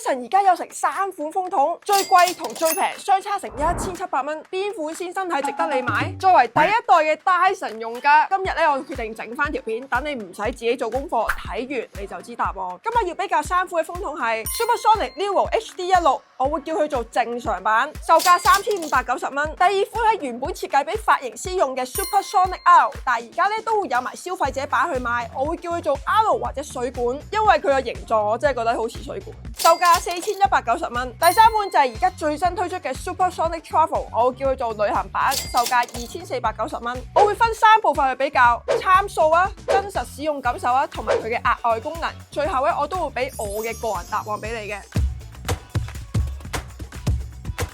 Dyson 而家有成3款風筒，最貴同最平相差成1700蚊，邊款先真係值得你買？作為第一代嘅 Dyson 用家，今日咧我決定整翻條片，等你唔使自己做功課，睇完你就知答案。今日要比較3款嘅風筒係 Supersonic Levo HD16，我會叫佢做正常版，售價3590蚊。第二款係原本設計俾髮型師用嘅 Supersonic R， 但係而家咧都會有埋消費者版去賣，我會叫佢做 R 或者水管，因為佢個形狀我真係覺得好似水管，售價4190蚊。第三款就係而家最新推出嘅 Supersonic Travel， 我會叫佢做旅行版，售價2490蚊。我會分3部分去比較參數啊、真實使用感受啊，同埋佢嘅額外功能。最後咧，我都會俾我嘅個人答案俾你嘅。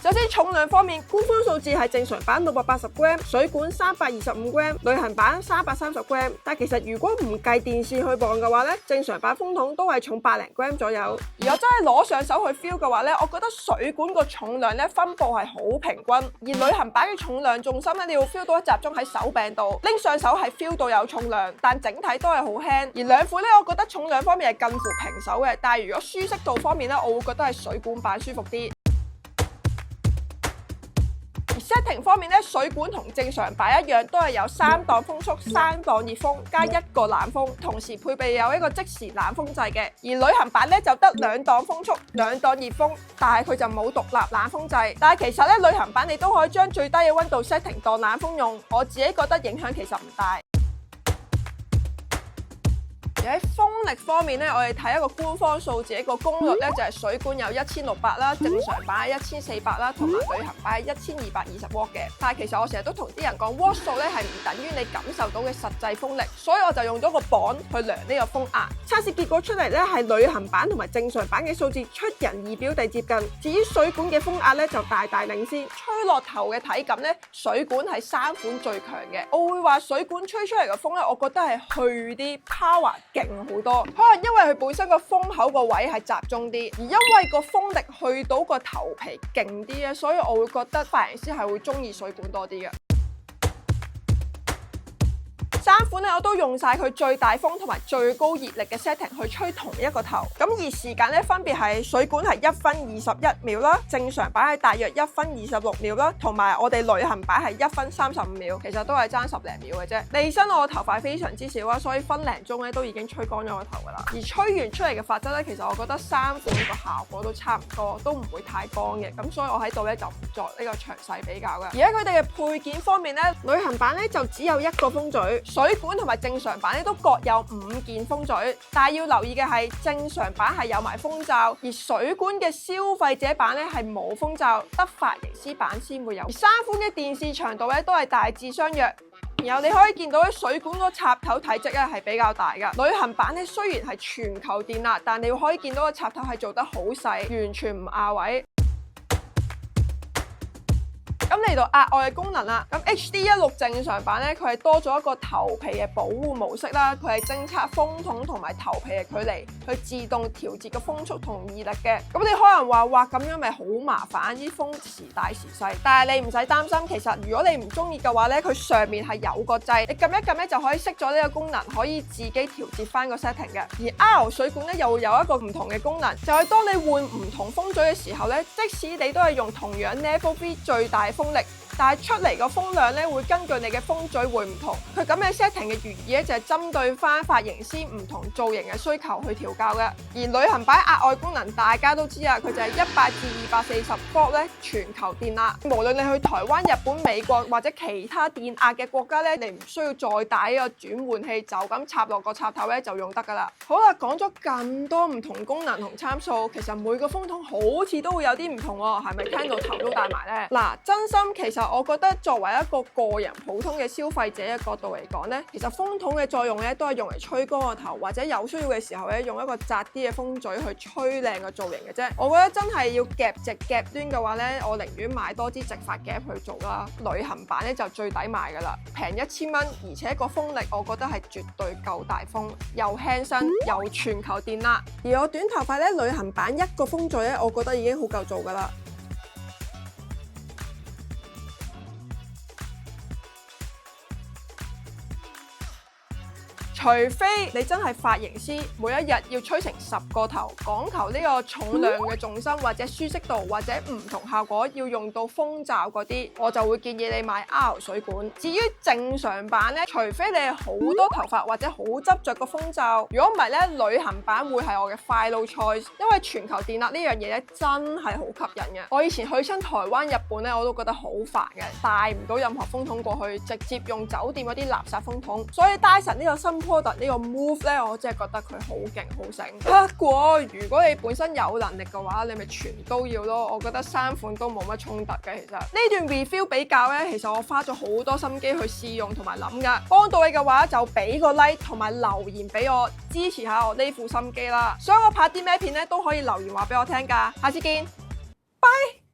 首先重量方面，官方數字係正常版680g， 水管325g， 旅行版330g。但其實如果唔計電線去磅嘅話咧，正常版風筒都係重100g 左右。而我真係攞上手去 feel 嘅話咧，我覺得水管個重量咧分佈係好平均，而旅行版嘅重量重心咧，你要 feel 到集中喺手柄度，拎上手係 feel 到有重量，但整體都係好輕。而兩款咧，我覺得重量方面係近乎平手嘅，但係如果舒適度方面咧，我會覺得係水管版舒服啲。setting 方面咧，水管同正常版一樣，都係有3檔風速、3檔熱風加1個冷風，同時配備有一個即時冷風掣嘅。而旅行版咧就得2檔風速、2檔熱風，但係佢就冇獨立冷風掣。但係其實咧，旅行版你都可以將最低嘅溫度 setting 當冷風用，我自己覺得影響其實唔大。而喺風力方面咧，我哋睇一個官方數字，一個功率咧就係水管有1600啦，正常版係1400啦，同埋旅行版係1220W嘅。但係其實我成日都同啲人講，W 數咧係唔等於你感受到嘅實際風力，所以我就用咗個磅去量呢個風壓。測試結果出嚟咧係旅行版同埋正常版嘅數字出人意表地接近。至於水管嘅風壓咧就大大領先，吹落頭嘅體感咧水管係3款最強嘅。我會話水管吹出嚟嘅風咧，我覺得係去啲 power。勁好多，可能因為佢本身個風口個位係集中啲，而因為個風力去到個頭皮勁啲咧，所以我會覺得髮型師係會中意水管多啲嘅。3款咧我都用晒佢最大風同埋最高熱力嘅 setting 去吹同一個頭，咁而時間咧分別係水管係1分21秒啦，正常版係大約1分26秒啦，同埋我哋旅行版係1分35秒，其實都係爭10零秒嘅啫。利申我頭髮非常之少啊，所以分零鐘咧都已經吹乾咗個頭噶啦。而吹完出嚟嘅髮質咧，其實我覺得3款個效果都差唔多，都唔會太乾嘅，咁所以我喺度咧就唔作呢個詳細比較嘅。而喺佢哋嘅配件方面咧，旅行版咧就只有1個風嘴。水管同埋正常版咧都各有5件風嘴，但係要留意嘅係正常版係有埋風罩，而水管嘅消費者版咧係冇風罩，得髮型師版先會有。而3款嘅電視長度咧都係大致相若，然後你可以見到咧水管個插頭體積咧係比較大噶。旅行版咧雖然係全球電壓，但你可以見到個插頭係做得好細，完全唔壓位。咁嚟到額外嘅功能啦，咁 HD16 正常版咧，佢係多咗一個頭皮嘅保護模式啦，佢係偵測風筒同埋頭皮嘅距離，去自動調節個風速同熱力嘅。咁你可能話哇咁樣咪好麻煩，啲風時大時細，但係你唔使擔心，其實如果你唔中意嘅話咧，佢上面係有個掣，你撳一撳咧就可以熄咗呢個功能，可以自己調節翻個 setting 嘅。而 R 水管咧又會有一個唔同嘅功能，就係當你換唔同風嘴嘅時候咧，即使你都係用同樣 Level 3最大風力，但係出嚟個風量咧會根據你嘅風嘴會唔同。佢咁嘅 setting 嘅原意咧就係針對翻髮型師唔同造型嘅需求去調校嘅。而旅行版額外功能大家都知啊，佢就係100至240V咧全球電壓，無論你去台灣、日本、美國或者其他電壓嘅國家咧，你唔需要再帶呢個轉換器，就咁插落個插頭咧就用得噶啦。好啦，講咗咁多唔同功能同參數，其實每個風筒好似都會有啲唔同喎，係咪聽到頭都大埋呢？嗱，真心其實我覺得作為一個個人普通嘅消費者嘅角度嚟講咧，其實風筒嘅作用咧都係用嚟吹乾個頭，或者有需要嘅時候咧用一個窄啲嘅風嘴去吹靚個造型嘅啫。我覺得真係要夾直夾端嘅話咧，我寧願買多支直髮夾去做啦。旅行版咧就最抵買噶啦，平1000蚊，而且個風力我覺得係絕對夠大風，又輕身又全球電壓。而我短頭髮咧，旅行版1個風嘴咧，我覺得已經好夠做噶啦。除非你真係髮型師，每一日要吹成10個頭，講求呢個重量嘅重心或者舒適度或者唔同效果，要用到風罩嗰啲，我就會建議你買 R 水管。至於正常版呢，除非你係好多頭髮或者好執着個風罩，如果唔係呢，旅行版會係我嘅 final choice， 因為全球電壓呢樣嘢咧真係好吸引嘅。我以前去親台灣、日本咧，我都覺得好煩嘅，帶唔到任何風筒過去，直接用酒店嗰啲垃圾風筒。所以 Dyson 呢個新 product 呢個 Move 咧，我真係覺得佢好勁好醒。不過如果你本身有能力嘅話，你咪全都要咯。我覺得3款都冇乜衝突嘅。其實呢段 review 比較咧，其實我花咗好多心機去試用同埋諗噶。幫到你嘅話就俾個 like 同埋留言俾我，支持下我呢副心機啦。想我拍啲咩片咧都可以留言話俾我聽噶。下次見，拜。